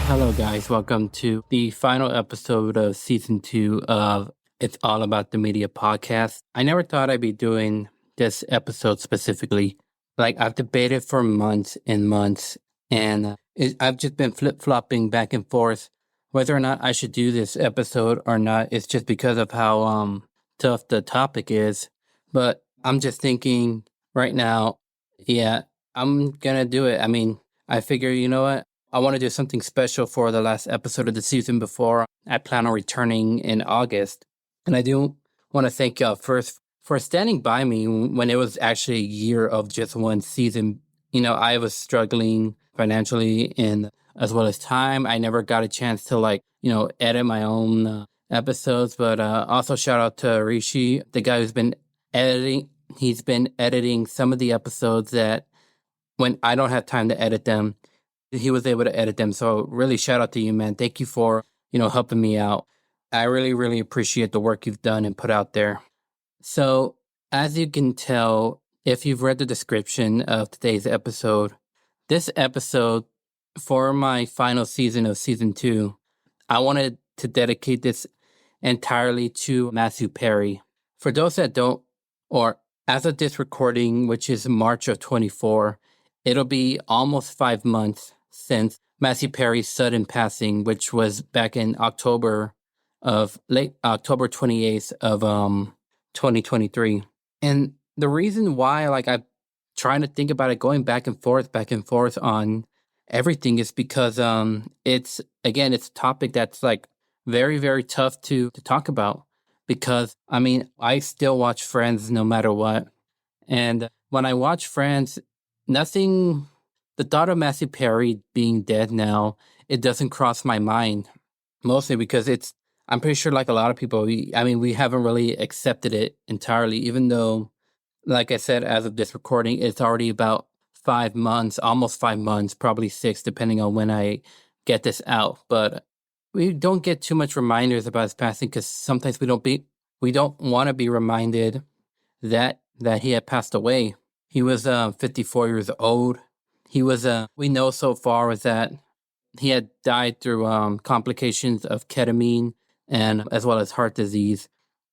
Hello, guys. Welcome to the final episode of season 2 of It's All About the Media podcast. I never thought I'd be doing this episode specifically. Like, I've debated for months and months, and I've just been flip flopping back and forth whether or not I should do this episode or not. It's just because of how tough the topic is. But I'm just thinking right now, yeah, I'm gonna do it. I mean, I figure, you know what? I want to do something special for the last episode of the season before I plan on returning in August. And I do want to thank y'all first for standing by me when it was actually a year of just one season. You know, I was struggling financially and as well as time. I never got a chance to edit my own episodes. But also shout out to Rishi, the guy who's been editing. He's been editing some of the episodes that when I don't have time to edit them, he was able to edit them. So really shout out to you, man. Thank you for, helping me out. I really, really appreciate the work you've done and put out there. So as you can tell, if you've read the description of today's episode, this episode for my final season of season 2, I wanted to dedicate this entirely to Matthew Perry. For those that don't, or as of this recording, which is March of 24, it'll be almost 5 months since Matthew Perry's sudden passing, which was back in late October 28th of 2023. And the reason why, I'm trying to think about it, going back and forth on everything is because it's a topic that's very, very tough to talk about. Because I mean, I still watch Friends no matter what. And when I watch Friends, the thought of Matthew Perry being dead now, it doesn't cross my mind. Mostly because I'm pretty sure like a lot of people, we haven't really accepted it entirely, even though, like I said, as of this recording, it's already about 5 months, almost 5 months, probably 6, depending on when I get this out. But we don't get too much reminders about his passing because sometimes we don't want to be reminded that he had passed away. He was 54 years old. We know so far is that he had died through complications of ketamine and as well as heart disease.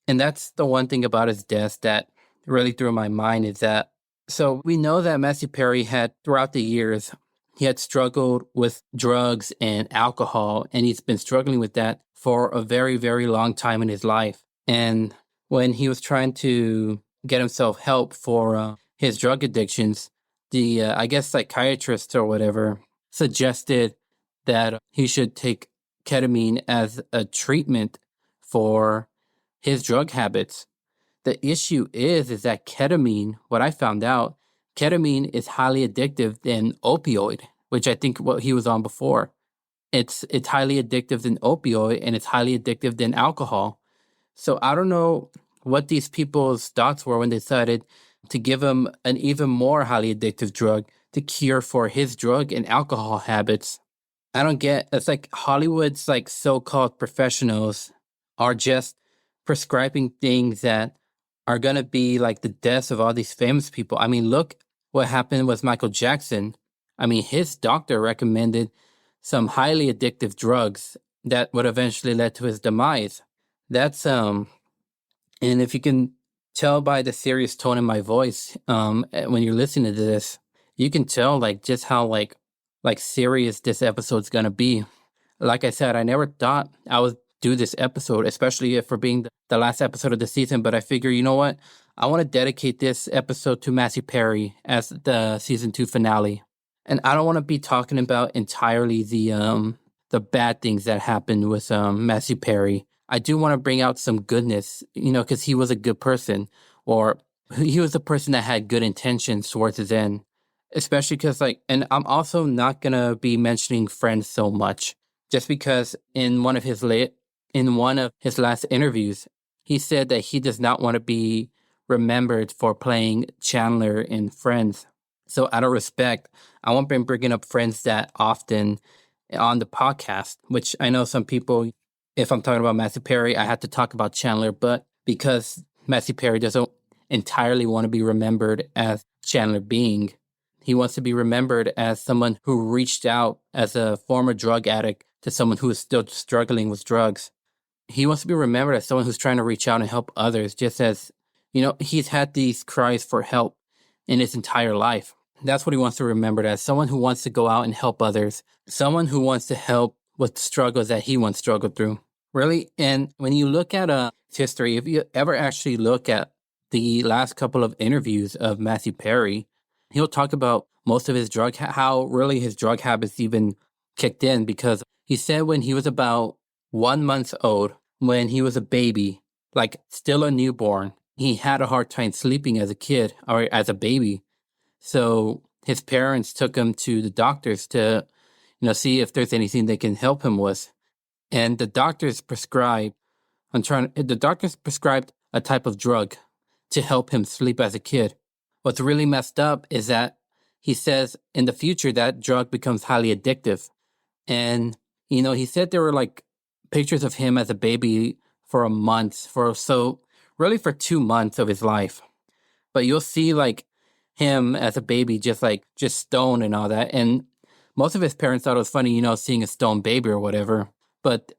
And that's the one thing about his death that really threw my mind is that, so we know that Matthew Perry had throughout the years, he had struggled with drugs and alcohol, and he's been struggling with that for a very, very long time in his life. And when he was trying to get himself help for his drug addictions, the, psychiatrist or whatever suggested that he should take ketamine as a treatment for his drug habits. The issue is that ketamine, what I found out, ketamine is highly addictive than opioid, which I think what he was on before. It's highly addictive than opioid, and it's highly addictive than alcohol. So I don't know what these people's thoughts were when they decided to give him an even more highly addictive drug to cure for his drug and alcohol habits. I don't get, it's like Hollywood's so-called professionals are just prescribing things that are going to be like the deaths of all these famous people. I mean, look what happened with Michael Jackson. I mean, his doctor recommended some highly addictive drugs that would eventually lead to his demise. That's, and if you can tell by the serious tone in my voice, when you're listening to this, you can tell just how serious this episode's gonna be. Like I said, I never thought I would do this episode, especially for being the last episode of the season. But I figure, you know what? I want to dedicate this episode to Matthew Perry as the season 2 finale, and I don't want to be talking about entirely the bad things that happened with Matthew Perry. I do want to bring out some goodness, because he was a good person, or he was a person that had good intentions towards his end. Especially because, and I'm also not going to be mentioning Friends so much, just because in one of his last interviews, he said that he does not want to be remembered for playing Chandler in Friends. So out of respect, I won't be bringing up Friends that often on the podcast, which I know some people, if I'm talking about Matthew Perry, I have to talk about Chandler, but because Matthew Perry doesn't entirely want to be remembered as Chandler Bing, He wants to be remembered as someone who reached out as a former drug addict to someone who is still struggling with drugs. He wants to be remembered as someone who's trying to reach out and help others, just as, he's had these cries for help in his entire life. That's what he wants to be remembered as, someone who wants to go out and help others, someone who wants to help with struggles that he once struggled through. Really, and when you look at history, if you ever actually look at the last couple of interviews of Matthew Perry, he'll talk about most of his how really his drug habits even kicked in, because he said when he was about 1 month old, when he was a baby, like still a newborn, he had a hard time sleeping as a kid or as a baby. So his parents took him to the doctors to, see if there's anything they can help him with. And the doctors prescribed a type of drug to help him sleep as a kid. What's really messed up is that he says in the future that drug becomes highly addictive. And, he said there were like pictures of him as a baby for a month, really for 2 months of his life. But you'll see like him as a baby, just stoned and all that. And most of his parents thought it was funny, seeing a stoned baby or whatever. But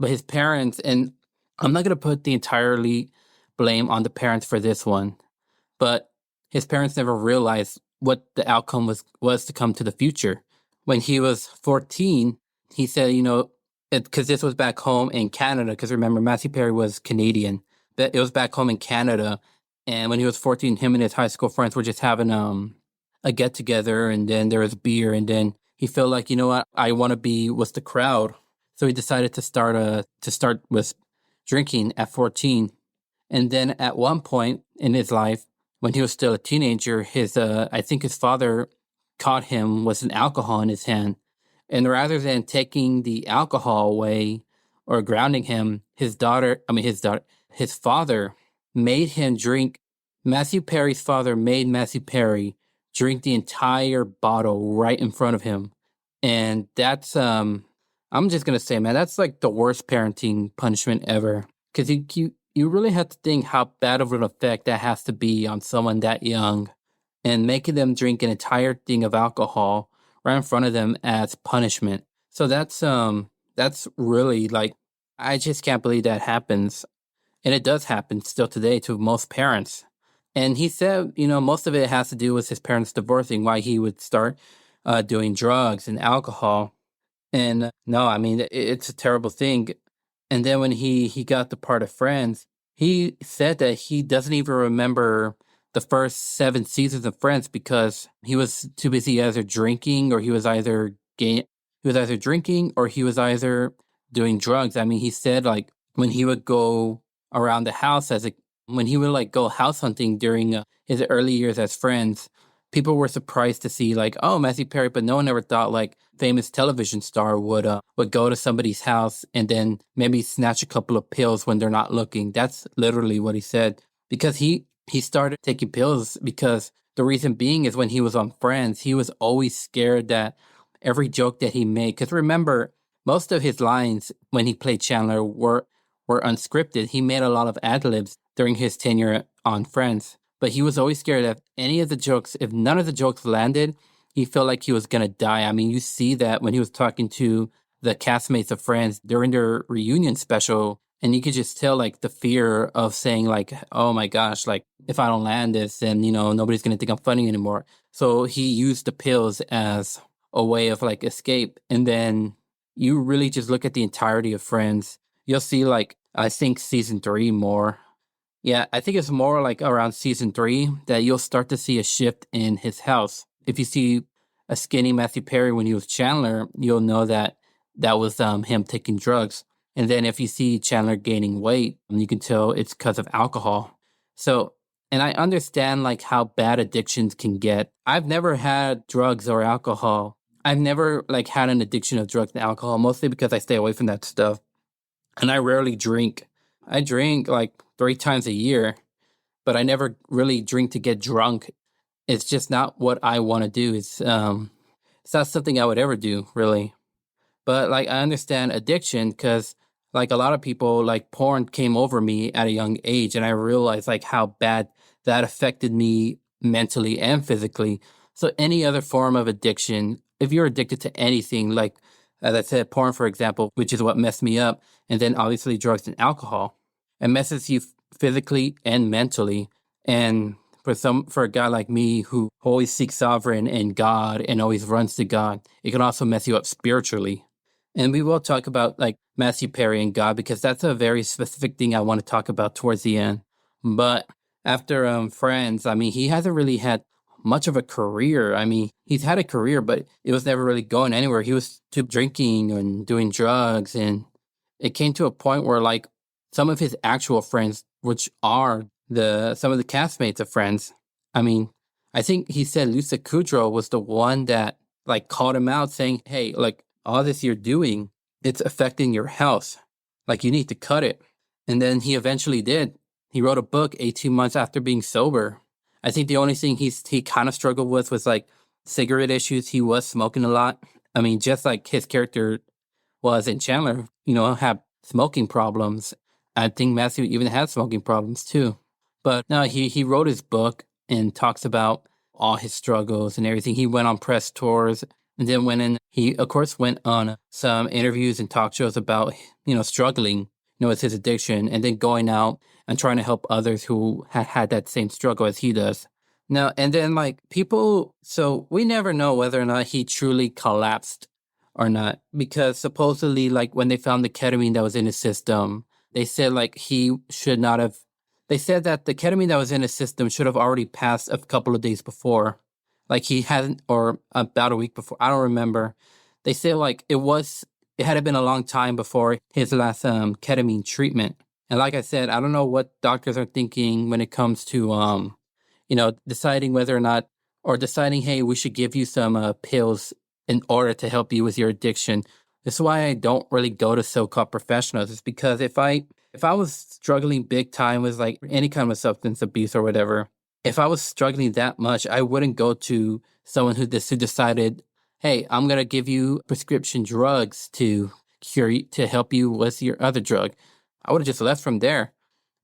his parents, and I'm not going to put the entirely blame on the parents for this one, but his parents never realized what the outcome was to come to the future. When he was 14, he said, because this was back home in Canada, because remember, Matthew Perry was Canadian, but it was back home in Canada. And when he was 14, him and his high school friends were just having a get together, and then there was beer, and then he felt like, what, I want to be with the crowd. So he decided to start with drinking at 14. And then at one point in his life, when he was still a teenager, I think his father caught him with an alcohol in his hand. And rather than taking the alcohol away or grounding him, his father made him drink. Matthew Perry's father made Matthew Perry drink the entire bottle right in front of him. And that's, I'm just going to say, man, that's like the worst parenting punishment ever. Because you really have to think how bad of an effect that has to be on someone that young, and making them drink an entire thing of alcohol right in front of them as punishment. So that's really like, I just can't believe that happens. And it does happen still today to most parents. And he said, most of it has to do with his parents divorcing, why he would start doing drugs and alcohol. And no, I mean, it's a terrible thing. And then when he got the part of Friends, he said that he doesn't even remember the first 7 seasons of Friends because he was too busy either drinking, or he was either drinking, or he was either doing drugs. I mean, he said like when he would go around the house when he would like go house hunting during his early years as Friends, people were surprised to see like, oh, Matthew Perry, but no one ever thought like famous television star would go to somebody's house and then maybe snatch a couple of pills when they're not looking. That's literally what he said, because he started taking pills because the reason being is when he was on Friends, he was always scared that every joke that he made, because remember, most of his lines when he played Chandler were unscripted. He made a lot of ad-libs during his tenure on Friends. But he was always scared that if none of the jokes landed, he felt like he was going to die. I mean, you see that when he was talking to the castmates of Friends during their reunion special, and you could just tell like the fear of saying like, oh my gosh, like if I don't land this, then, nobody's going to think I'm funny anymore. So he used the pills as a way of like escape. And then you really just look at the entirety of Friends. You'll see like, I think season 3 more. Yeah, I think it's more like around season 3 that you'll start to see a shift in his house. If you see a skinny Matthew Perry when he was Chandler, you'll know that was him taking drugs. And then if you see Chandler gaining weight, you can tell it's because of alcohol. So, and I understand like how bad addictions can get. I've never had drugs or alcohol. I've never like had an addiction of drugs and alcohol, mostly because I stay away from that stuff. And I rarely drink. I drink like 3 times a year, but I never really drink to get drunk. It's just not what I want to do. It's not something I would ever do, really. But like I understand addiction, because like a lot of people, like porn came over me at a young age, and I realized like how bad that affected me mentally and physically. So any other form of addiction, if you're addicted to anything, like as I said, porn, for example, which is what messed me up, and then obviously drugs and alcohol, it messes you physically and mentally. And for a guy like me who always seeks sovereign and God and always runs to God, it can also mess you up spiritually. And we will talk about like Matthew Perry and God because that's a very specific thing I want to talk about towards the end. But after Friends, I mean, he hasn't really had much of a career. I mean, he's had a career, but it was never really going anywhere. He was too drinking and doing drugs, and it came to a point where like some of his actual friends, which are some of the castmates of Friends, I mean, I think he said Lisa Kudrow was the one that like called him out saying, "Hey, like all this you're doing, it's affecting your health. Like you need to cut it." And then he eventually did. He wrote a book 18 months after being sober. I think the only thing he kind of struggled with was like cigarette issues. He was smoking a lot. I mean, just like his character was in Chandler, had smoking problems. I think Matthew even had smoking problems too. But no, he wrote his book and talks about all his struggles and everything. He went on press tours and then he of course went on some interviews and talk shows about, struggling, with his addiction and then going out and trying to help others who had that same struggle as he does. Now, and then like people, so we never know whether or not he truly collapsed or not, because supposedly like when they found the ketamine that was in his system, they said like he should not have, they said that the ketamine that was in his system should have already passed a couple of days before. Like he hadn't, or about a week before, I don't remember. They said like it had been a long time before his last ketamine treatment. And like I said, I don't know what doctors are thinking when it comes to, deciding whether or not, or deciding, hey, we should give you some pills in order to help you with your addiction. This is why I don't really go to so-called professionals. It's because if I was struggling big time with like any kind of substance abuse or whatever, if I was struggling that much, I wouldn't go to someone who decided, hey, I'm going to give you prescription drugs to help you with your other drug. I would have just left from there.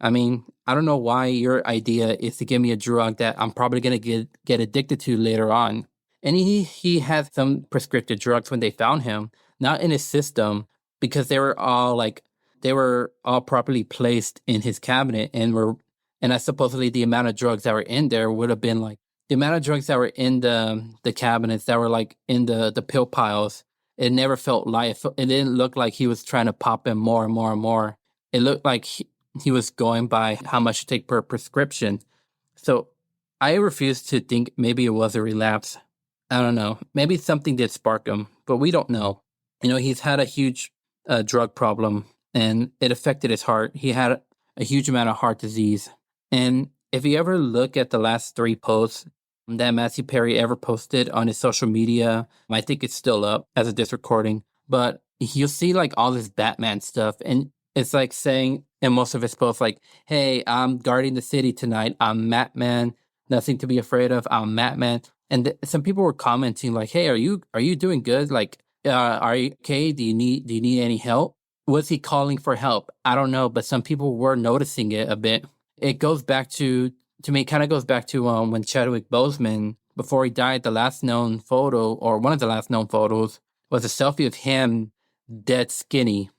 I mean, I don't know why your idea is to give me a drug that I'm probably going to get addicted to later on. And he had some prescriptive drugs when they found him, not in his system, because they were all properly placed in his cabinet and I supposedly the amount of drugs that were in there would have been like the amount of drugs that were in the cabinets that were like in the pill piles. It never felt light. It didn't look like he was trying to pop in more and more and more. It looked like he was going by how much to take per prescription. So I refuse to think maybe it was a relapse. I don't know. Maybe something did spark him, but we don't know. He's had a huge drug problem and it affected his heart. He had a huge amount of heart disease. And if you ever look at the last 3 posts that Matthew Perry ever posted on his social media, I think it's still up as of this recording, but you'll see like all this Batman stuff. And it's like saying in most of his posts, like, hey, I'm guarding the city tonight. I'm Batman. Nothing to be afraid of. I'm Batman. And some people were commenting like, hey, are you doing good? Like, are you okay? Do you need any help? Was he calling for help? I don't know, but some people were noticing it a bit. It goes back to me, it kind of goes back to when Chadwick Boseman, before he died, the last known photo, or one of the last known photos, was a selfie of him dead skinny.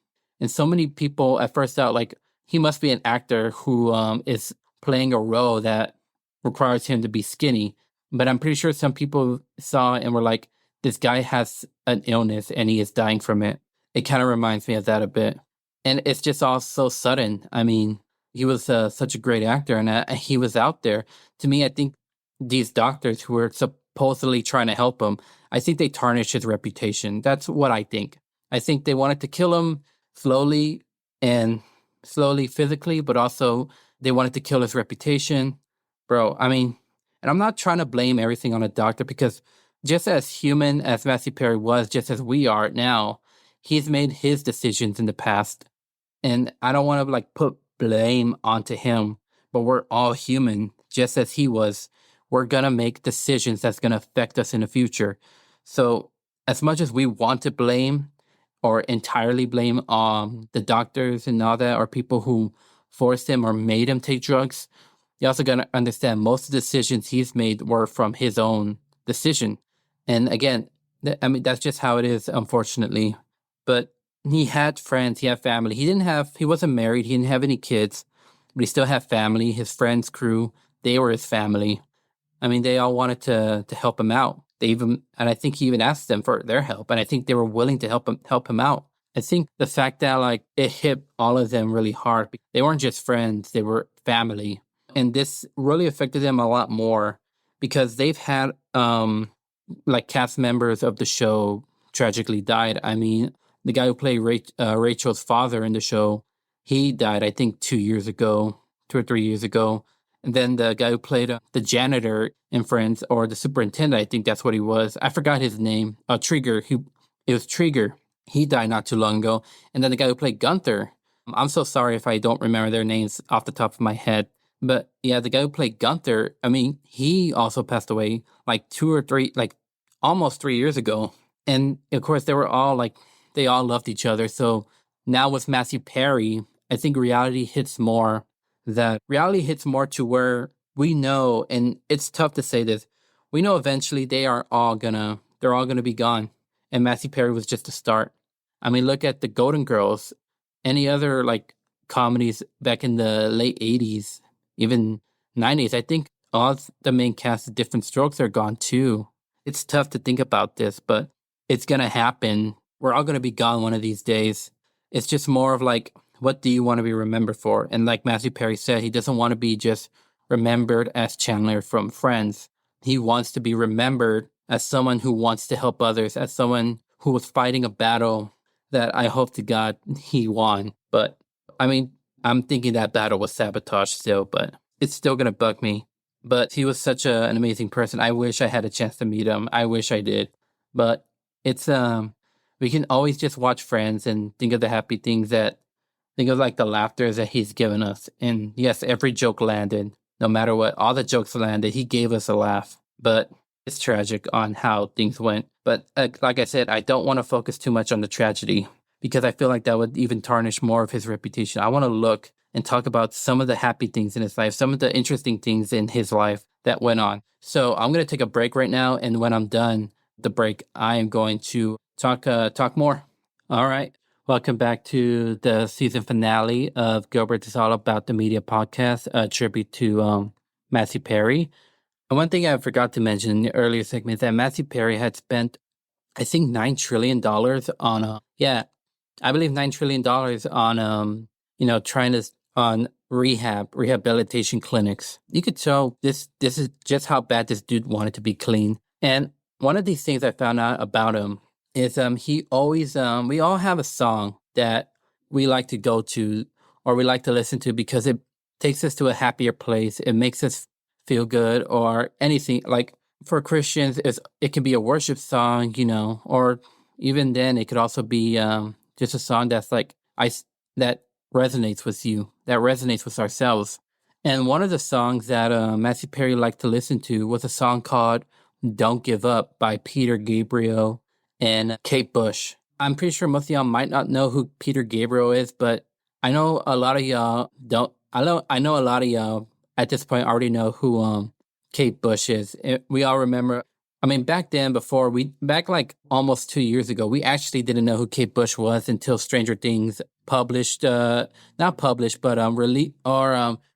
And so many people at first thought, like, he must be an actor who is playing a role that requires him to be skinny. But I'm pretty sure some people saw it and were like, this guy has an illness and he is dying from it. It kind of reminds me of that a bit. And it's just all so sudden. I mean, he was such a great actor and he was out there. To me, I think these doctors who were supposedly trying to help him, I think they tarnished his reputation. That's what I think. I think they wanted to kill him slowly physically, but also they wanted to kill his reputation. Bro, I mean, and I'm not trying to blame everything on a doctor because just as human as Matthew Perry was, just as we are now, he's made his decisions in the past. And I don't want to like put blame onto him, but we're all human, just as he was. We're going to make decisions that's going to affect us in the future. So as much as we want to blame or entirely blame the doctors and all that, or people who forced him or made him take drugs, you also got to understand most of the decisions he's made were from his own decision. And again, I mean, that's just how it is, unfortunately. But he had friends, he had family. He wasn't married, he didn't have any kids, but he still had family. His friends, crew, they were his family. I mean, they all wanted to help him out. And I think he even asked them for their help, and I think they were willing to help him out. I think the fact that like it hit all of them really hard. They weren't just friends; they were family, and this really affected them a lot more because they've had like cast members of the show tragically died. I mean, the guy who played Rachel's father in the show, he died, I think, 2 years ago, 2 or 3 years ago. And then the guy who played the janitor in Friends, or the superintendent, I think that's what he was. I forgot his name. Trigger. It was Trigger. He died not too long ago. And then the guy who played Gunther. I'm so sorry if I don't remember their names off the top of my head. But yeah, the guy who played Gunther, I mean, he also passed away like 2 or 3, like almost 3 years ago. And of course, they all loved each other. So now with Matthew Perry, I think reality hits more to where we know, and it's tough to say this, we know eventually they're all gonna be gone. And Matthew Perry was just a start. I mean, look at the Golden Girls, any other like comedies back in the late 80s, even 90s. I think all the main cast of Different Strokes are gone too. It's tough to think about this, but it's gonna happen. We're all gonna be gone one of these days. It's just more of like, what do you want to be remembered for? And like Matthew Perry said, he doesn't want to be just remembered as Chandler from Friends. He wants to be remembered as someone who wants to help others, as someone who was fighting a battle that I hope to God he won. But I mean, I'm thinking that battle was sabotage still, but it's still going to bug me. But he was such an amazing person. I wish I had a chance to meet him. I wish I did. But it's, we can always just watch Friends and think of the happy things think of like the laughter that he's given us. And yes, every joke landed. No matter what, all the jokes landed. He gave us a laugh. But it's tragic on how things went. But like I said, I don't want to focus too much on the tragedy because I feel like that would even tarnish more of his reputation. I want to look and talk about some of the happy things in his life, some of the interesting things in his life that went on. So I'm going to take a break right now. And when I'm done the break, I am going to talk more. All right. Welcome back to the season finale of Gilbert is All About the Media podcast, a tribute to Matthew Perry. And one thing I forgot to mention in the earlier segment is that Matthew Perry had spent, I think, $9 trillion on, I believe $9 trillion on, trying to, on rehabilitation clinics. You could tell this is just how bad this dude wanted to be clean. And one of these things I found out about him is he always we all have a song that we like to go to or we like to listen to because it takes us to a happier place. It makes us feel good, or anything. Like for Christians, it can be a worship song, or even then it could also be just a song that's like that resonates with you, that resonates with ourselves. And one of the songs that Matthew Perry liked to listen to was a song called "Don't Give Up" by Peter Gabriel and Kate Bush. I'm pretty sure most of y'all might not know who Peter Gabriel is, but I know a lot of y'all don't. I know a lot of y'all at this point already know who Kate Bush is. We all remember. I mean, back then, back like almost 2 years ago, we actually didn't know who Kate Bush was until Stranger Things published, not published, but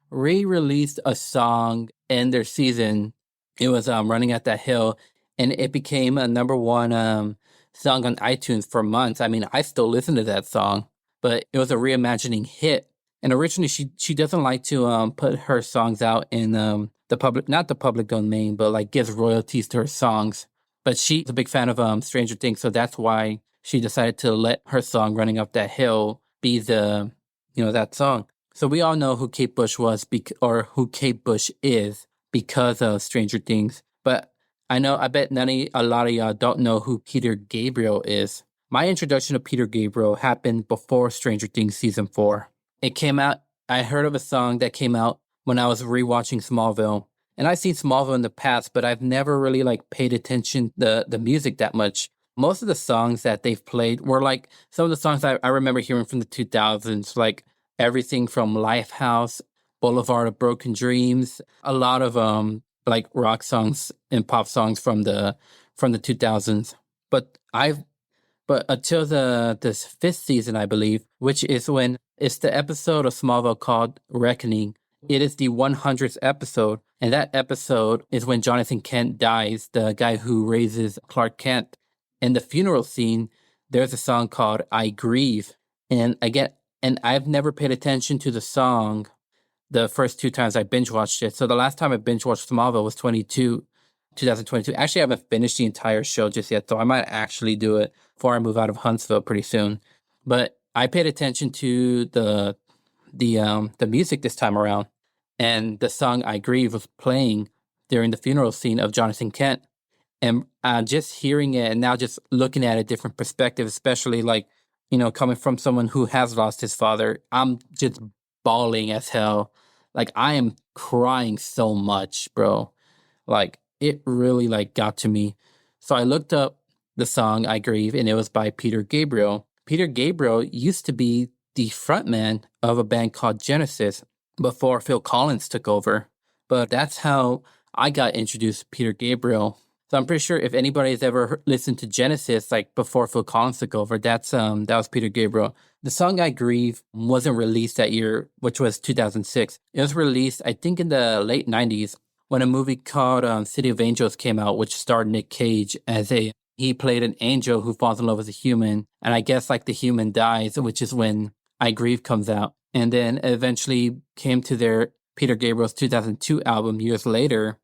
re-released a song in their season. It was Running At That Hill, and it became a number one song on iTunes for months. I mean, I still listen to that song, but it was a reimagining hit. And originally, she doesn't like to put her songs out in the public, not the public domain, but like gives royalties to her songs. But she's a big fan of Stranger Things, so that's why she decided to let her song "Running Up That Hill" be that song. So we all know who Kate Bush was, or who Kate Bush is, because of Stranger Things. But I bet a lot of y'all don't know who Peter Gabriel is. My introduction to Peter Gabriel happened before Stranger Things Season 4. It came out, I heard of a song that came out when I was rewatching Smallville. And I've seen Smallville in the past, but I've never really paid attention to the music that much. Most of the songs that they've played were like some of the songs I remember hearing from the 2000s, like everything from Lifehouse, Boulevard of Broken Dreams, a lot of like rock songs and pop songs from the 2000s. But until this fifth season, I believe, which is when it's the episode of Smallville called Reckoning. It is the 100th episode, and that episode is when Jonathan Kent dies, the guy who raises Clark Kent. In the funeral scene, there's a song called I Grieve. And again, and I've never paid attention to the song the first two times I binge watched it. So the last time I binge watched Smallville was 2022. Actually, I haven't finished the entire show just yet, so I might actually do it before I move out of Huntsville pretty soon. But I paid attention to the music this time around, and the song "I Grieve" was playing during the funeral scene of Jonathan Kent, and just hearing it and now just looking at a different perspective, especially like coming from someone who has lost his father, I'm just bawling as hell. Like I am crying so much, bro. Like it really like got to me. So I looked up the song I Grieve, and it was by Peter Gabriel. Peter Gabriel used to be the frontman of a band called Genesis before Phil Collins took over. But that's how I got introduced to Peter Gabriel. So I'm pretty sure if anybody has ever listened to Genesis, like before Phil Collins took over, that was Peter Gabriel. The song I Grieve wasn't released that year, which was 2006. It was released, I think, in the late 90s when a movie called City of Angels came out, which starred Nick Cage he played an angel who falls in love with a human. And I guess like the human dies, which is when I Grieve comes out. And then eventually came to their Peter Gabriel's 2002 album years later.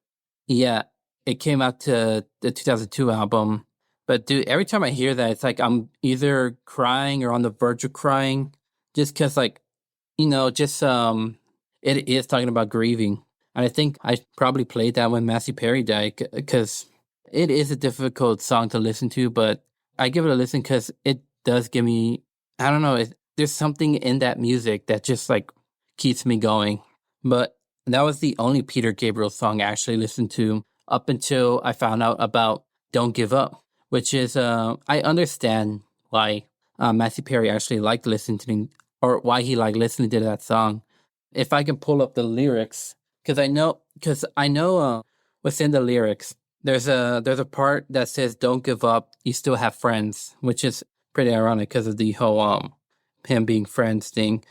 Yeah, it came out to the 2002 album. But dude, every time I hear that, it's like I'm either crying or on the verge of crying. Just because like, it is talking about grieving. And I think I probably played that when Matthew Perry died because it is a difficult song to listen to, but I give it a listen because it does give me, I don't know, there's something in that music that just like keeps me going. But that was the only Peter Gabriel song I actually listened to up until I found out about Don't Give Up, which is, I understand why Matthew Perry actually liked listening, or why he liked listening to that song. If I can pull up the lyrics, because I know within the lyrics, there's a part that says "Don't give up, you still have friends," which is pretty ironic because of the whole him being friends thing.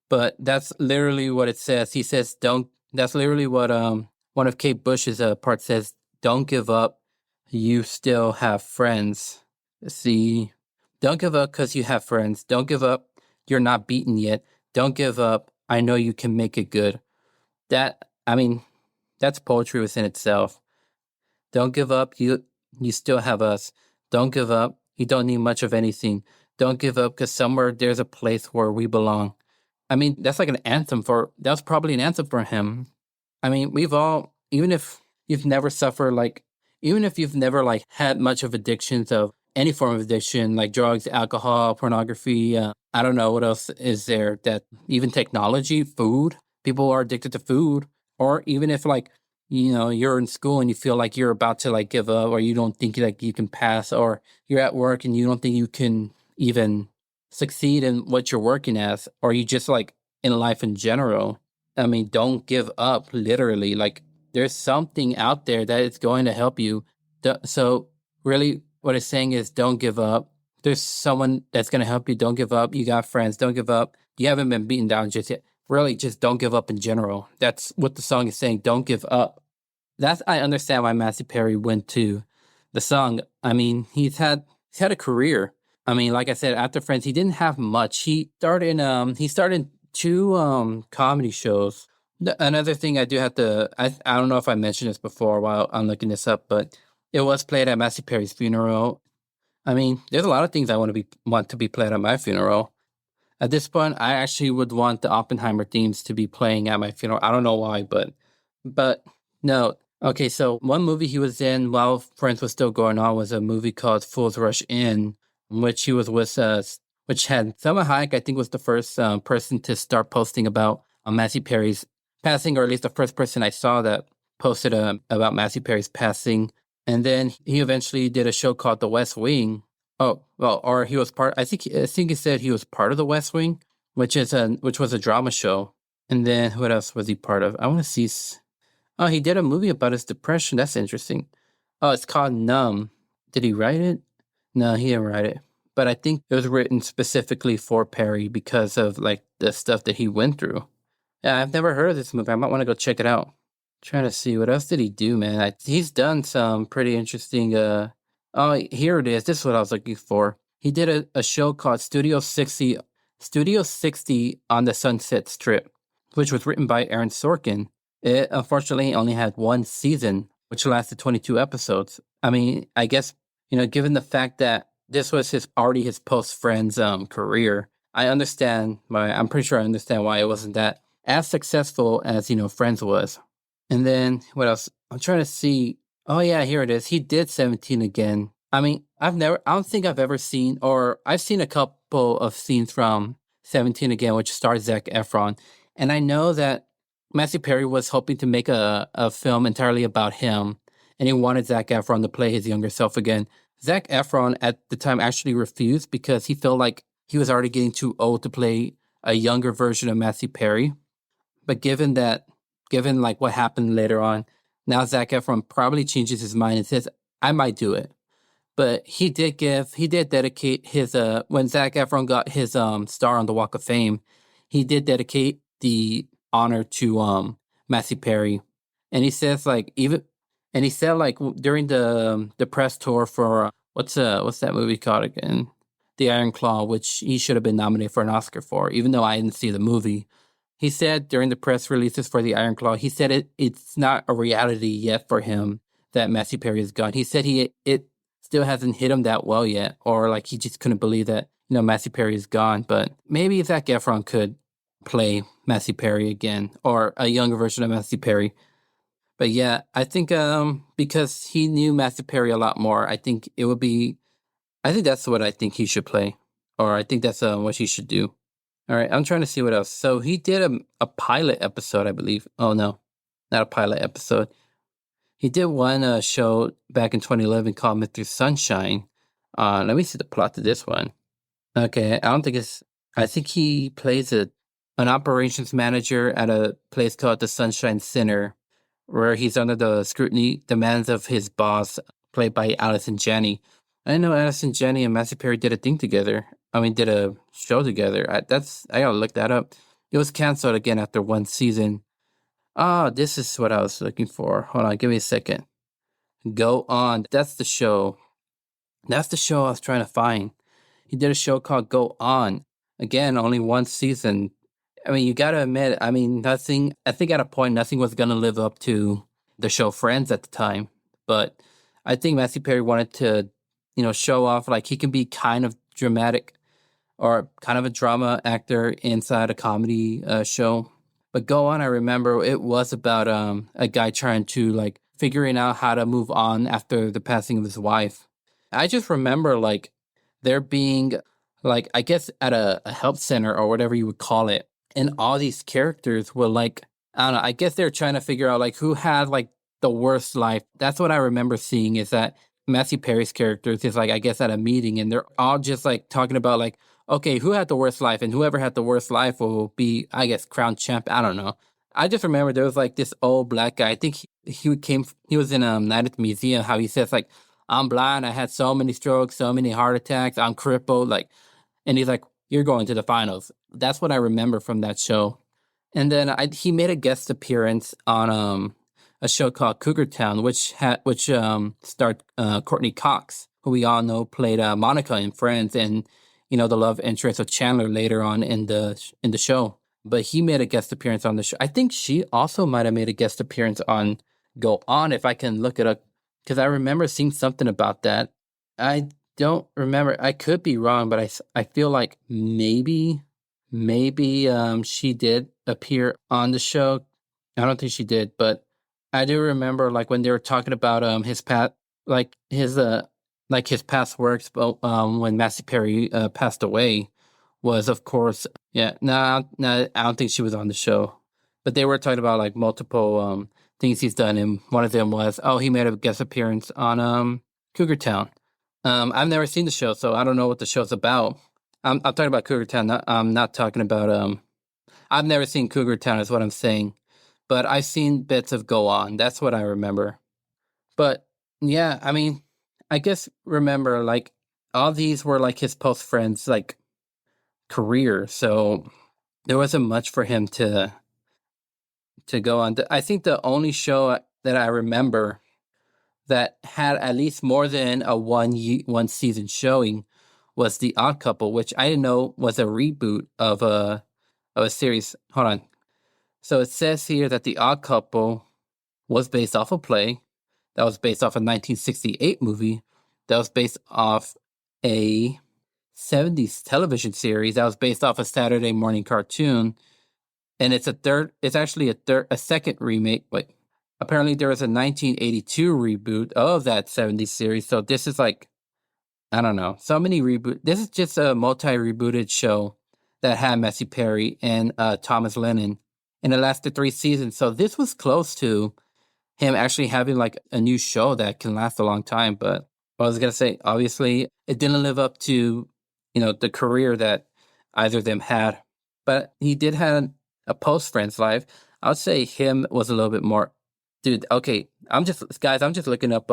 But that's literally what it says. He says, "Don't." That's literally what one of Kate Bush's part says. "Don't give up, you still have friends." See, don't give up because you have friends. Don't give up, you're not beaten yet. Don't give up. I know you can make it good. That's poetry within itself. Don't give up, you still have us. Don't give up, you don't need much of anything. Don't give up, because somewhere there's a place where we belong. That's like that's probably an anthem for him. We've all, even if you've never suffered, like, even if you've never like had much of addictions of any form of addiction, like drugs, alcohol, pornography, I don't know what else is there, that even technology, food, people are addicted to food. Or even if like, you're in school and you feel like you're about to like give up, or you don't think like you can pass, or you're at work and you don't think you can even succeed in what you're working as, or you just like in life in general. Don't give up, literally. Like, there's something out there that is going to help you. So really what it's saying is don't give up. There's someone that's going to help you. Don't give up. You got friends. Don't give up. You haven't been beaten down just yet. Really, just don't give up in general. That's what the song is saying. Don't give up. I understand why Matthew Perry went to the song. He's had a career. Like I said, after Friends, he didn't have much. He started two comedy shows. Another thing I do have to, I don't know if I mentioned this before while I'm looking this up, but it was played at Matthew Perry's funeral. There's a lot of things I want to be played at my funeral. At this point, I actually would want the Oppenheimer themes to be playing at my funeral. I don't know why, but no. Okay, so one movie he was in while Friends was still going on was a movie called Fools Rush In, which he was with which had Selma Hayek, I think, was the first person to start posting about Matthew Perry's passing, or at least the first person I saw that posted about Matthew Perry's passing. And then he eventually did a show called The West Wing. Oh, well, or he was part, I think he said he was part of The West Wing, which was a drama show. And then what else was he part of? I want to see. Oh, he did a movie about his depression. That's interesting. Oh, it's called Numb. Did he write it? No, he didn't write it. But I think it was written specifically for Perry because of like the stuff that he went through. Yeah, I've never heard of this movie. I might want to go check it out. Trying to see what else did he do, man. He's done some pretty interesting. Oh, here it is. This is what I was looking for. He did a show called Studio 60 on the Sunset Strip, which was written by Aaron Sorkin. It unfortunately only had one season, which lasted 22 episodes. I mean, I guess, given the fact that this was his post Friends career, I'm pretty sure I understand why it wasn't that as successful as, Friends was. And then what else? I'm trying to see. Oh yeah, here it is. He did 17 again. I mean, I don't think I've ever seen, or I've seen a couple of scenes from 17 again, which stars Zac Efron. And I know that Matthew Perry was hoping to make a film entirely about him, and he wanted Zac Efron to play his younger self again. Zac Efron at the time actually refused because he felt like he was already getting too old to play a younger version of Matthew Perry. But given like what happened later on, now Zac Efron probably changes his mind and says, I might do it. But he did dedicate his, when Zac Efron got his star on the Walk of Fame, he did dedicate the honor to Matthew Perry. And he says during the press tour for, what's that movie called again? The Iron Claw, which he should have been nominated for an Oscar for, even though I didn't see the movie. He said during the press releases for the Iron Claw, he said it's not a reality yet for him that Matthew Perry is gone. He said it still hasn't hit him that well yet, or like he just couldn't believe that, Matthew Perry is gone. But maybe Zac Efron could play Matthew Perry again, or a younger version of Matthew Perry. But yeah, I think because he knew Matthew Perry a lot more, I think that's what I think he should play, or I think that's what he should do. All right, I'm trying to see what else. So he did a pilot episode, I believe. Oh, no, not a pilot episode. He did one show back in 2011 called Mr. Sunshine. Let me see the plot to this one. Okay, I think he plays an operations manager at a place called the Sunshine Center, where he's under the scrutiny, demands of his boss, played by Allison Janney. I know Allison Janney and Matthew Perry did a thing together. Did a show together. I gotta look that up. It was canceled again after one season. Oh, this is what I was looking for. Hold on, give me a second. Go On. That's the show. That's the show I was trying to find. He did a show called Go On. Again, only one season. You gotta admit, nothing, I think at a point, nothing was gonna live up to the show Friends at the time. But I think Matthew Perry wanted to, show off like he can be kind of dramatic or kind of a drama actor inside a comedy show. But Go On, I remember it was about a guy trying to like figuring out how to move on after the passing of his wife. I just remember like there being like, I guess at a health center or whatever you would call it. And all these characters were like, I don't know, I guess they're trying to figure out like who had like the worst life. That's what I remember seeing, is that Matthew Perry's characters is like, I guess at a meeting, and they're all just like talking about like, okay, who had the worst life, and whoever had the worst life will be, I guess, crowned champ. I don't know. I just remember there was like this old black guy. I think he was in Night at the Museum. How he says like, I'm blind. I had so many strokes, so many heart attacks. I'm crippled. Like, and he's like, you're going to the finals. That's what I remember from that show. And then he made a guest appearance on a show called Cougar Town, which starred Courtney Cox, who we all know played Monica in Friends, and the love interest of Chandler later on in the show. But he made a guest appearance on the show. I think she also might have made a guest appearance on Go On, if I can look it up, because I remember seeing something about that. I don't remember. I could be wrong, but I feel like maybe she did appear on the show. I don't think she did, but I do remember like when they were talking about his past, like his past works, but when Matthew Perry passed away, was of course, yeah. No, I don't think she was on the show, but they were talking about like multiple things he's done, and one of them was, he made a guest appearance on Cougar Town. I've never seen the show, so I don't know what the show's about. I'm talking about Cougar Town. I'm not talking about I've never seen Cougar Town, is what I'm saying. but I've seen bits of Go On. That's what I remember. But yeah, I mean, I guess remember like all these were like his post friends like career, so there wasn't much for him to go on. I think the only show that I remember that had at least more than a one season showing was The Odd Couple, which I didn't know was a reboot of a series. Hold on. So it says here that The Odd Couple was based off a play that was based off a 1968 movie that was based off a 70s television series that was based off a Saturday morning cartoon, and it's actually a second remake. Wait, apparently there was a 1982 reboot of that 70s series, so this is like, I don't know, so many reboot. This is just a multi-rebooted show that had Matthew Perry and Thomas Lennon, and it lasted 3 seasons, so this was close to him actually having like a new show that can last a long time. But what I was gonna say, obviously, it didn't live up to, the career that either of them had. But he did have a post Friends life. I would say him was a little bit more, dude. Okay, I'm just looking up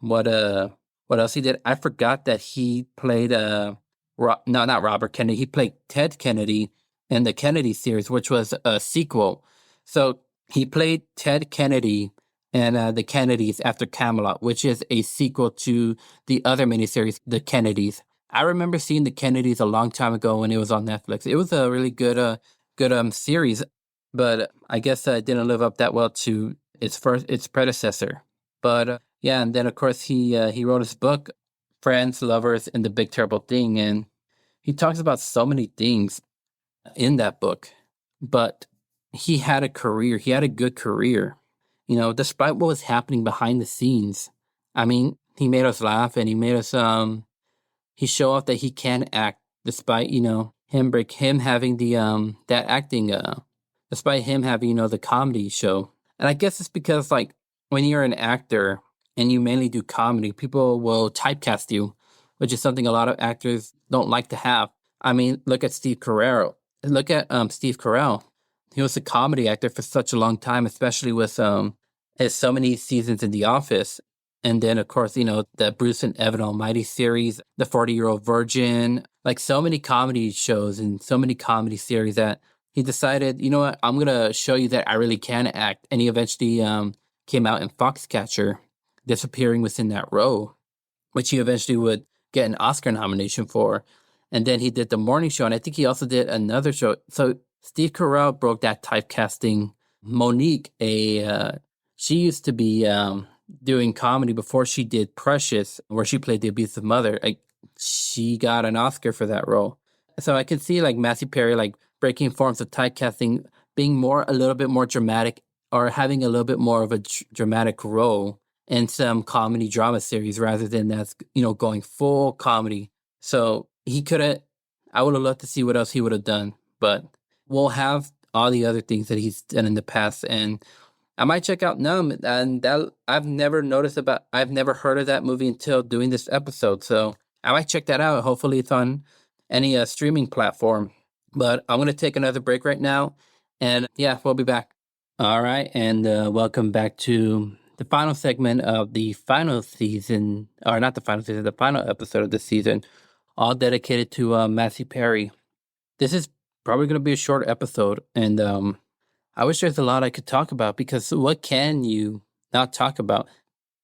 what what else he did. I forgot that he played no, not Robert Kennedy. He played Ted Kennedy in the Kennedy series, which was a sequel. So he played Ted Kennedy and the Kennedys after Camelot, which is a sequel to the other miniseries, The Kennedys. I remember seeing The Kennedys a long time ago when it was on Netflix. It was a really good series, but I guess it didn't live up that well to its predecessor. But yeah, and then of course he wrote his book, Friends, Lovers, and the Big Terrible Thing, and he talks about so many things in that book. But he had a career. He had a good career, despite what was happening behind the scenes. I mean, he made us laugh and he made us he showed off that he can act despite, him having the that acting despite him having, the comedy show. And I guess it's because like when you're an actor and you mainly do comedy, people will typecast you, which is something a lot of actors don't like to have. I mean, look at Steve Carell. Look at Steve Carell. He was a comedy actor for such a long time, especially with his so many seasons in The Office. And then, of course, the Bruce and Evan Almighty series, The 40-Year-Old Virgin, like so many comedy shows and so many comedy series that he decided, you know what, I'm going to show you that I really can act. And he eventually came out in Foxcatcher, disappearing within that role, which he eventually would get an Oscar nomination for. And then he did The Morning Show, and I think he also did another show. So Steve Carell broke that typecasting. Monique, she used to be doing comedy before she did Precious, where she played the abusive mother. Like, she got an Oscar for that role. So I can see like Matthew Perry like breaking forms of typecasting, being a little bit more dramatic, or having a little bit more of a dramatic role in some comedy drama series rather than that's going full comedy. So he could have. I would have loved to see what else he would have done, but we'll have all the other things that he's done in the past, and I might check out Numb, and that I've never heard of that movie until doing this episode. So I might check that out. Hopefully, it's on any streaming platform. But I'm gonna take another break right now, and yeah, we'll be back. All right, and welcome back to the final segment of the final season, or not the final season, the final episode of the season, all dedicated to Matthew Perry. This is probably going to be a short episode, and I wish there's a lot I could talk about, because what can you not talk about?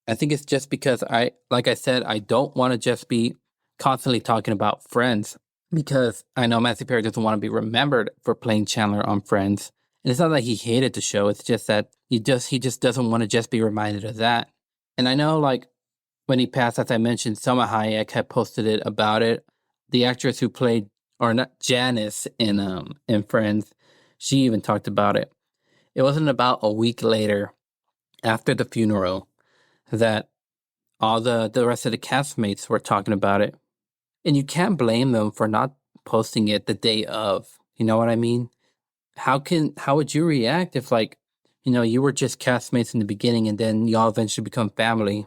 I think it's just because like I said, I don't want to just be constantly talking about Friends, because I know Matthew Perry doesn't want to be remembered for playing Chandler on Friends. And it's not that he hated the show. It's just that he just doesn't want to just be reminded of that. And I know, like, when he passed, as I mentioned, Selma Hayek had posted it about it. The actress who played, or not, Janice in Friends, she even talked about it. It wasn't about a week later, after the funeral, that all the rest of the castmates were talking about it. And you can't blame them for not posting it the day of. You know what I mean? How would you react if, like, you were just castmates in the beginning and then y'all eventually become family,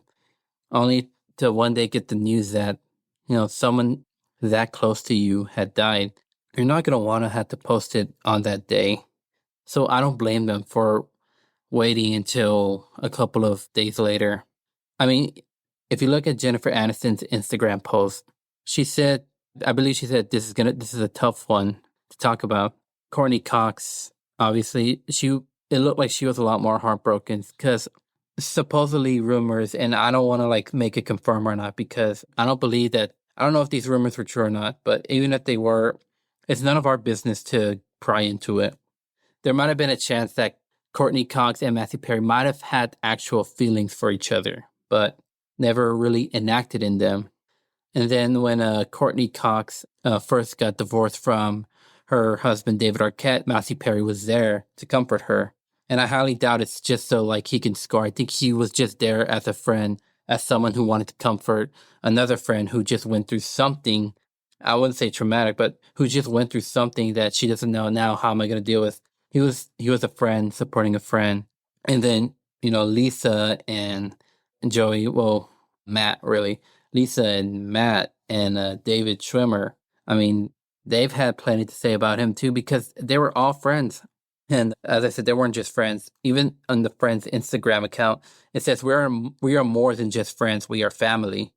only to one day get the news that, someone that close to you had died? You're not going to want to have to post it on that day. So I don't blame them for waiting until a couple of days later. I mean, if you look at Jennifer Aniston's Instagram post, she said, I believe she said this is a tough one to talk about. Courtney Cox, obviously, it looked like she was a lot more heartbroken because supposedly rumors, and I don't want to like make it confirm or not because I don't believe that. I don't know if these rumors were true or not, but even if they were, it's none of our business to pry into it. There might have been a chance that Courtney Cox and Matthew Perry might have had actual feelings for each other, but never really enacted in them. And then when Courtney Cox first got divorced from her husband, David Arquette, Matthew Perry was there to comfort her. And I highly doubt it's just so like he can score. I think he was just there as a friend, as someone who wanted to comfort another friend who just went through something. I wouldn't say traumatic, but who just went through something that she doesn't know now. How am I going to deal with? He was a friend supporting a friend. And then, Lisa and Joey, well, Matt really, Lisa and Matt and David Schwimmer. I mean, they've had plenty to say about him too because they were all friends. And as I said, they weren't just friends. Even on the friend's Instagram account, it says we are more than just friends. We are family,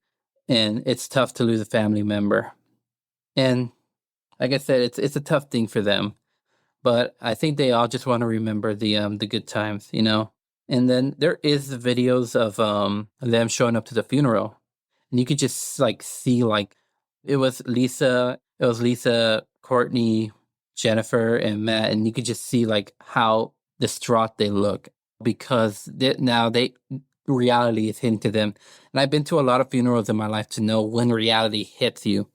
and it's tough to lose a family member. And like I said, it's a tough thing for them. But I think they all just want to remember the good times, And then there is the videos of them showing up to the funeral, and you could just like see like it was Lisa, Courtney, Jennifer, and Matt, and you could just see like how distraught they look because now reality is hitting to them. And I've been to a lot of funerals in my life to know when reality hits you.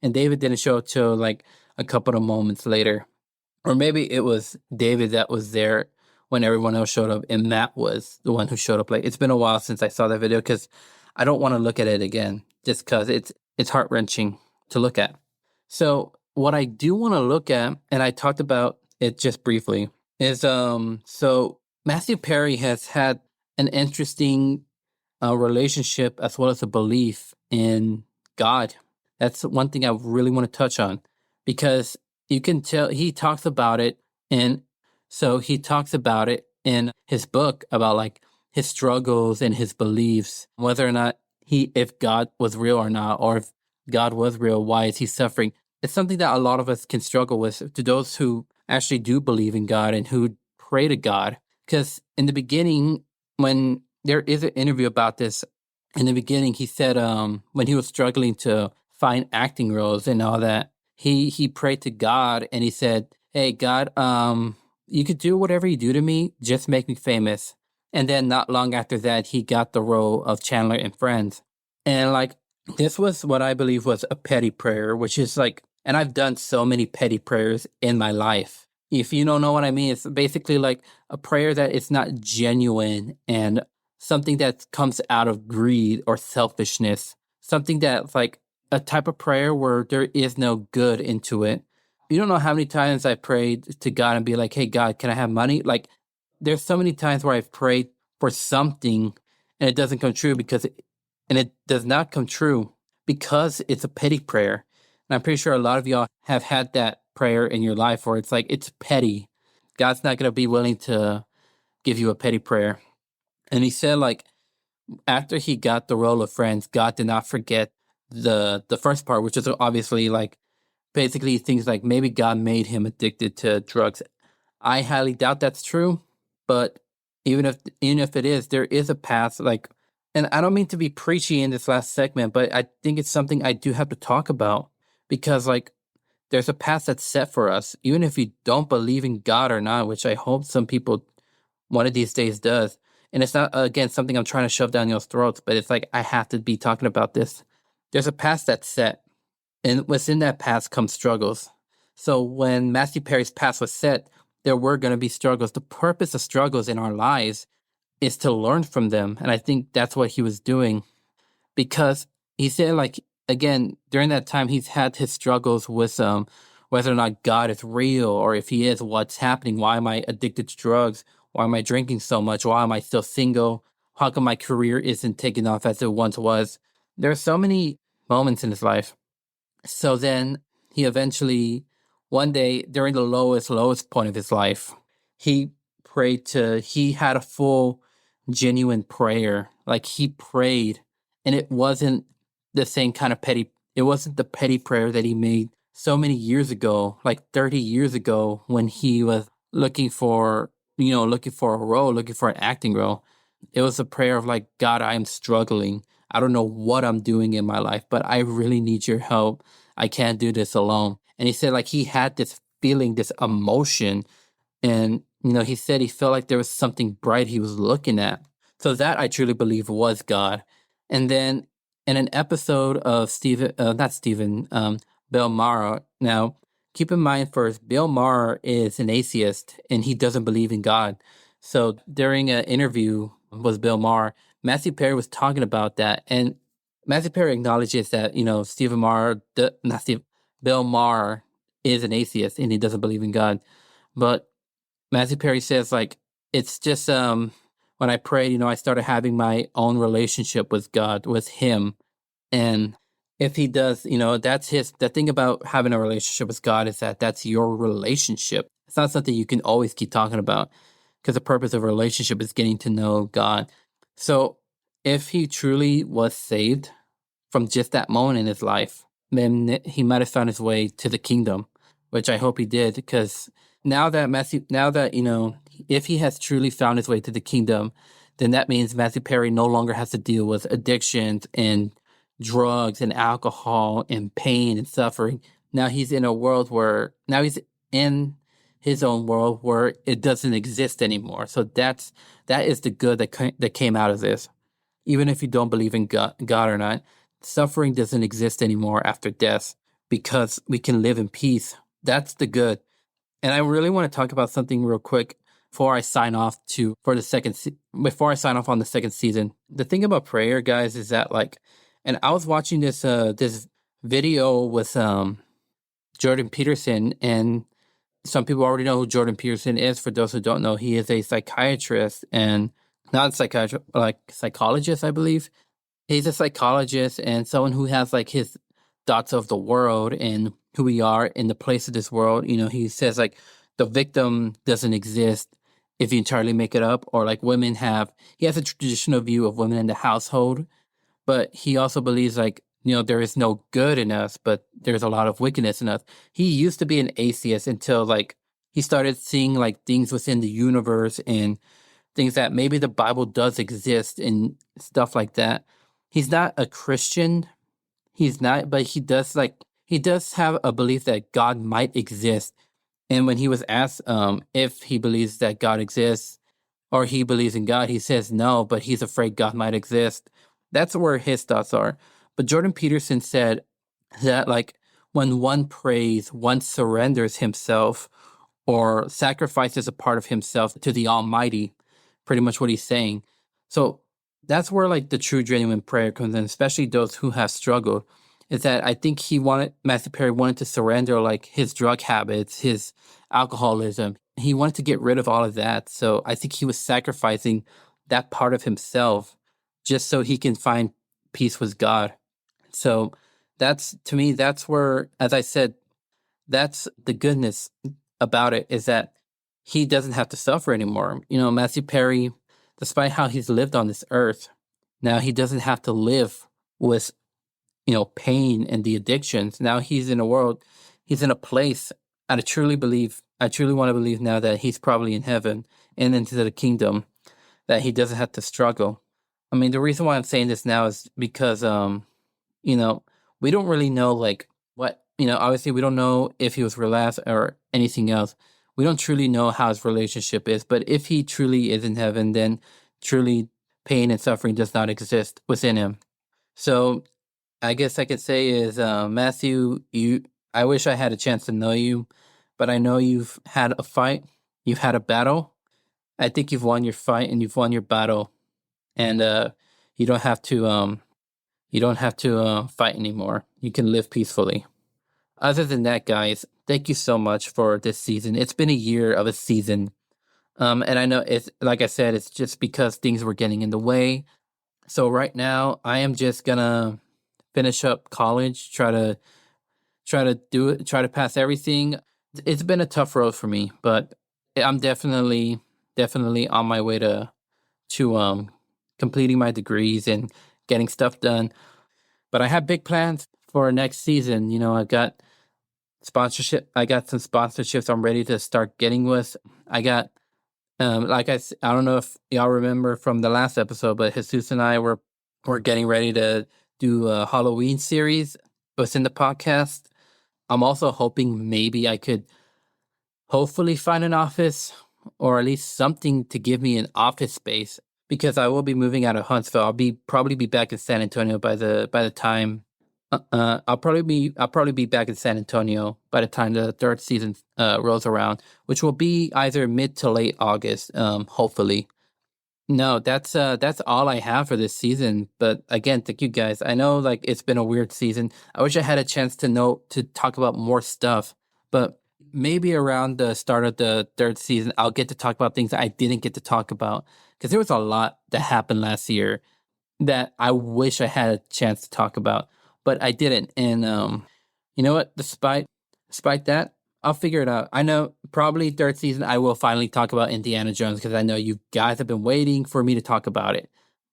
And David didn't show up till like a couple of moments later. Or maybe it was David that was there when everyone else showed up and Matt was the one who showed up late. It's been a while since I saw that video because I don't want to look at it again just because it's heart-wrenching to look at. So what I do want to look at, and I talked about it just briefly, is so Matthew Perry has had an interesting relationship as well as a belief in God. That's one thing I really want to touch on because you can tell he talks about it. And so he talks about it in his book about like his struggles and his beliefs, whether or not if God was real or not, or if God was real, why is he suffering? It's something that a lot of us can struggle with to those who actually do believe in God and who pray to God. Because in the beginning, when there is an interview about this, in the beginning, he said when he was struggling to find acting roles and all that, he prayed to God and he said, "Hey, God, you could do whatever you do to me, just make me famous." And then not long after that, he got the role of Chandler in Friends. And like, this was what I believe was a petty prayer, which is like, and I've done so many petty prayers in my life. If you don't know what I mean, it's basically like a prayer that is not genuine and something that comes out of greed or selfishness, something that's like a type of prayer where there is no good into it. You don't know how many times I prayed to God and be like, "Hey, God, can I have money?" Like, there's so many times where I've prayed for something and it doesn't come true and it does not come true because it's a petty prayer. And I'm pretty sure a lot of y'all have had that prayer in your life where it's like, it's petty. God's not going to be willing to give you a petty prayer. And he said, like, after he got the role of Friends, God did not forget the first part, which is obviously like basically things like maybe God made him addicted to drugs. I highly doubt that's true, but even if it is, there is a path. Like, and I don't mean to be preachy in this last segment, but I think it's something I do have to talk about because like there's a path that's set for us, even if you don't believe in God or not, which I hope some people one of these days does. And it's not, again, something I'm trying to shove down your throats, but it's like, I have to be talking about this. There's a path that's set, and within that path comes struggles. So when Matthew Perry's path was set, there were going to be struggles. The purpose of struggles in our lives is to learn from them. And I think that's what he was doing because he said, like, again, during that time, he's had his struggles with whether or not God is real or if he is, what's happening? Why am I addicted to drugs? Why am I drinking so much? Why am I still single? How come my career isn't taking off as it once was? There are so many moments in his life. So then he eventually, one day during the lowest point of his life, he he had a full, genuine prayer. Like he prayed, and it wasn't the same kind of it wasn't the petty prayer that he made so many years ago, like 30 years ago, when he was looking for a role, looking for an acting role. It was a prayer of like, God, I am struggling. I don't know what I'm doing in my life, but I really need your help. I can't do this alone. And he said like he had this feeling, this emotion, and he said he felt like there was something bright he was looking at. So that I truly believe was God. And then in an episode of Bill Maher. Now, keep in mind first, Bill Maher is an atheist and he doesn't believe in God. So during an interview with Bill Maher, Matthew Perry was talking about that, and Matthew Perry acknowledges that Bill Maher is an atheist and he doesn't believe in God. But Matthew Perry says like it's just when I prayed, I started having my own relationship with God, with him. And if he does, the thing about having a relationship with God is that that's your relationship. It's not something you can always keep talking about, because the purpose of a relationship is getting to know God. So if he truly was saved from just that moment in his life, then he might have found his way to the kingdom, which I hope he did, because now that, if he has truly found his way to the kingdom, then that means Matthew Perry no longer has to deal with addictions and drugs and alcohol and pain and suffering. Now he's in his own world where it doesn't exist anymore. So that is the good that came out of this. Even if you don't believe in God or not, suffering doesn't exist anymore after death, because we can live in peace. That's the good. And I really want to talk about something real quick before I sign off before I sign off on the second season. The thing about prayer, guys, is that and I was watching this video with Jordan Peterson, and some people already know who Jordan Peterson is. For those who don't know, he is a psychiatrist, and not a psychiatrist, like psychologist, I believe. He's a psychologist and someone who has like his thoughts of the world and who we are in the place of this world. He says like the victim doesn't exist if you entirely make it up, or like he has a traditional view of women in the household, but he also believes like, there is no good in us, but there's a lot of wickedness in us. He used to be an atheist until like he started seeing like things within the universe and things that maybe the Bible does exist and stuff like that. He's not a Christian. He's not, but he does have a belief that God might exist. And when he was asked if he believes that God exists or he believes in God, he says no, but he's afraid God might exist. That's where his thoughts are. But Jordan Peterson said that like when one prays, one surrenders himself or sacrifices a part of himself to the Almighty, pretty much what he's saying. So that's where like the true genuine prayer comes in, especially those who have struggled. Is that I think Matthew Perry wanted to surrender like his drug habits, his alcoholism. He wanted to get rid of all of that. So I think he was sacrificing that part of himself just so he can find peace with God. So to me, that's where, as I said, that's the goodness about it, is that he doesn't have to suffer anymore. Matthew Perry, despite how he's lived on this earth, now he doesn't have to live with, pain and the addictions. Now he's in a place, I truly want to believe now that he's probably in heaven and into the kingdom, that he doesn't have to struggle. I mean, the reason why I'm saying this now is because, we don't really know like what, obviously we don't know if he was relapsed or anything else. We don't truly know how his relationship is, but if he truly is in heaven, then truly pain and suffering does not exist within him. So I guess I could say is, Matthew, I wish I had a chance to know you, but I know you've had a fight, you've had a battle. I think you've won your fight and you've won your battle, and you don't have to fight anymore. You can live peacefully. Other than that, guys, thank you so much for this season. It's been a year of a season. And I know it's, like I said, it's just because things were getting in the way. So right now I am just gonna finish up college, try to pass everything. It's been a tough road for me, but I'm definitely definitely on my way to completing my degrees and getting stuff done. But I have big plans for next season. I got sponsorship. I got some sponsorships I'm ready to start getting with. I got I don't know if y'all remember from the last episode, but Jesus and I were getting ready to do a Halloween series within the podcast. I'm also hoping maybe I could hopefully find an office or at least something to give me an office space because I will be moving out of Huntsville. Probably be back in San Antonio by the time I'll probably be back in San Antonio by the time the third season rolls around, which will be either mid to late August, hopefully. No, that's all I have for this season. But again, thank you guys. I know like it's been a weird season. I wish I had a chance to talk about more stuff, but maybe around the start of the third season, I'll get to talk about things that I didn't get to talk about because there was a lot that happened last year that I wish I had a chance to talk about, but I didn't. And you know what? Despite that, I'll figure it out. I know probably third season I will finally talk about Indiana Jones because I know you guys have been waiting for me to talk about it,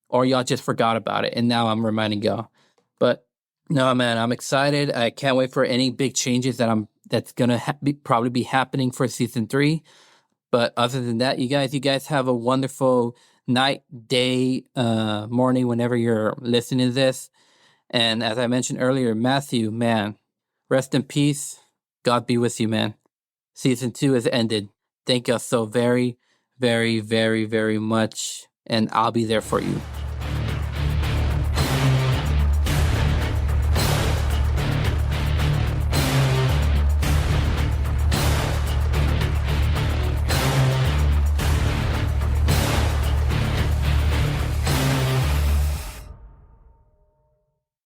or y'all just forgot about it, and now I'm reminding y'all. But no, man, I'm excited. I can't wait for any big changes that's gonna probably be happening for season 3. But other than that, you guys have a wonderful night, day, morning, whenever you're listening to this. And as I mentioned earlier, Matthew, man, rest in peace. God be with you, man. Season 2 has ended. Thank you so very, very, very, very much. And I'll be there for you.